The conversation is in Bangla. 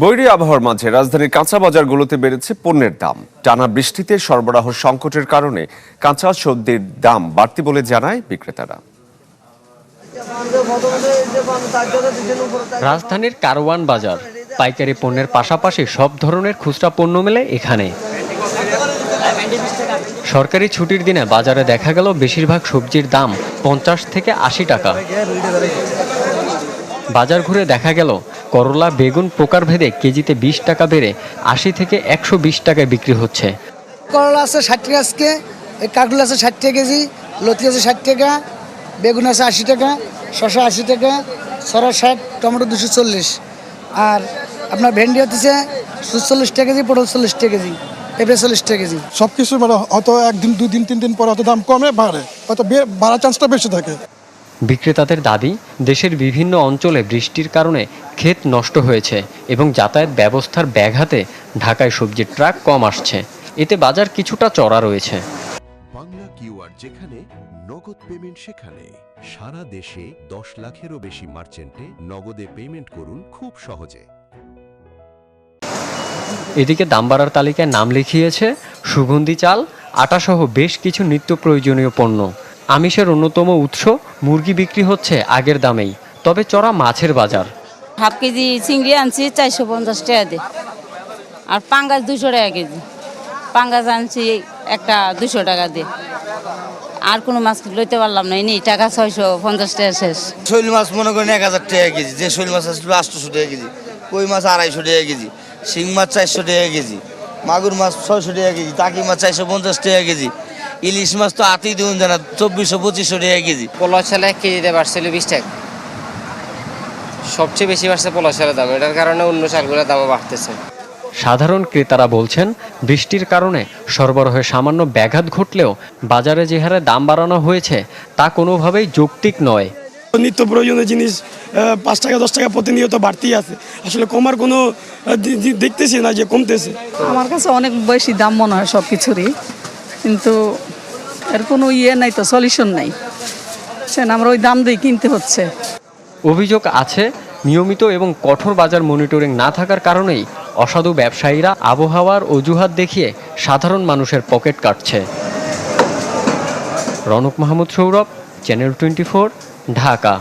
বৈরী আবহাওয়ার মাঝে রাজধানীর কাঁচা বাজারগুলোতে বেড়েছে পণ্যের দাম। টানা বৃষ্টিতে সরবরাহ সংকটের কারণে কাঁচা সবজির দাম বাড়তি বলে জানায় বিক্রেতারা। রাজধানীর কারওয়ান বাজার পাইকারি পণ্যের পাশাপাশি সব ধরনের খুচরা পণ্য মেলে এখানে। সরকারি ছুটির দিনে বাজারে দেখা গেল বেশিরভাগ সবজির দাম 50 থেকে 80 টাকা। বাজার ঘুরে দেখা গেল করলা বেগুন প্রকারভেদে কেজিতে 20 টাকা বেড়ে 80 থেকে 120 টাকায় বিক্রি হচ্ছে। করলা আছে 60 টাকা আজকে, কাকুল আছে 60 টাকা কেজি, লতি আছে 60 টাকা, বেগুন আছে 80 টাকা, শসা 80 টাকা, সরা 60, টমেটো 240, আর আপনার ভেন্ডি হচ্ছে 40 টাকা কেজি, পটল 40 টাকা কেজি, পেঁপে 40 টাকা কেজি। সব কিছু মানে হয়তো একদিন 2 দিন 3 দিন পরে হয়তো দাম কমে বাড়ে, হয়তো বাড়ার চান্সটা বেশি থাকে। বিক্রেতাদের দাবি, দেশের বিভিন্ন অঞ্চলে বৃষ্টির কারণে ক্ষেত নষ্ট হয়েছে এবং যাতায়াত ব্যবস্থার ব্যাঘাতে ঢাকায় সবজির ট্রাক কম আসছে। এতে বাজার কিছুটা চড়া রয়েছে। বাংলা কিউআর যেখানে নগদ পেমেন্ট সেখানে। সারা দেশে 10 লাখেরও বেশি মার্চেন্টে নগদে পেমেন্ট করুন খুব সহজে। এদিকে দাম বাড়ার তালিকায় নাম লিখিয়েছে সুগন্ধি চাল, আটাসহ বেশ কিছু নিত্য প্রয়োজনীয় পণ্য। আমিষের অন্যতম উৎস মুরগি বিক্রি হচ্ছে আগের দামেই, তবে চড়া মাছের বাজার। হাফ কেজি চিংড়ি আনছি 450 টাকা দিয়ে, আর পাঙ্গাস 200 টাকা কেজি। পাঙ্গাস আনছি একটা 200 টাকা দিয়ে, আর কোনো মাছ লইতে পারলাম না, এই টাকা 650 টাকা শেষ। শৈল মাছ মনে করেন 1000 টাকা কেজি, যে শৈল মাছ আসলে 800 টাকা কেজি, কই মাছ 250 টাকা কেজি, শিং মাছ 400 টাকা কেজি, মাগুর মাছ 600 টাকা কেজি, টাকি মাছ 450 টাকা কেজি, ইলিশ মাছ তো আতি দিন জানা 2400-2500 টাকা কেজি। পোলা চালে কেজিতে বাড়ছিল 20 টাকা, সবচেয়ে বেশি বাড়ছে পোলা চালের দাম। এটার কারণে অন্য চালগুলোর দামও বাড়তেছে। সাধারণ ক্রেতারা বলছেন, বৃষ্টির কারণে সরবরাহে সামান্য ব্যাঘাত ঘটলেও বাজারে যে হারে দাম বাড়ানো হয়েছে তা কোনোভাবেই যৌক্তিক নয়। নিত্য প্রয়োজনীয় জিনিস 5 টাকা 10 টাকা প্রতিনিয়ত বাড়তেই আছে, আসলে কমার কোনো দেখতেছি না যে কমতেছে। আমার কাছে অনেক বেশি দাম মনে হয় সব কিছুরই, কিন্তু এর কোনো নাই, তো সলিউশন নাই, আমরা ওই দাম দিয়ে কিনতে হচ্ছে। অভিযোগ আছে, নিয়মিত এবং কঠোর বাজার মনিটরিং না থাকার কারণেই অসাধু ব্যবসায়ীরা আবহাওয়ার অজুহাত দেখিয়ে সাধারণ মানুষের পকেট কাটছে। রনক মাহমুদ সৌরভ, চ্যানেল 24, ঢাকা।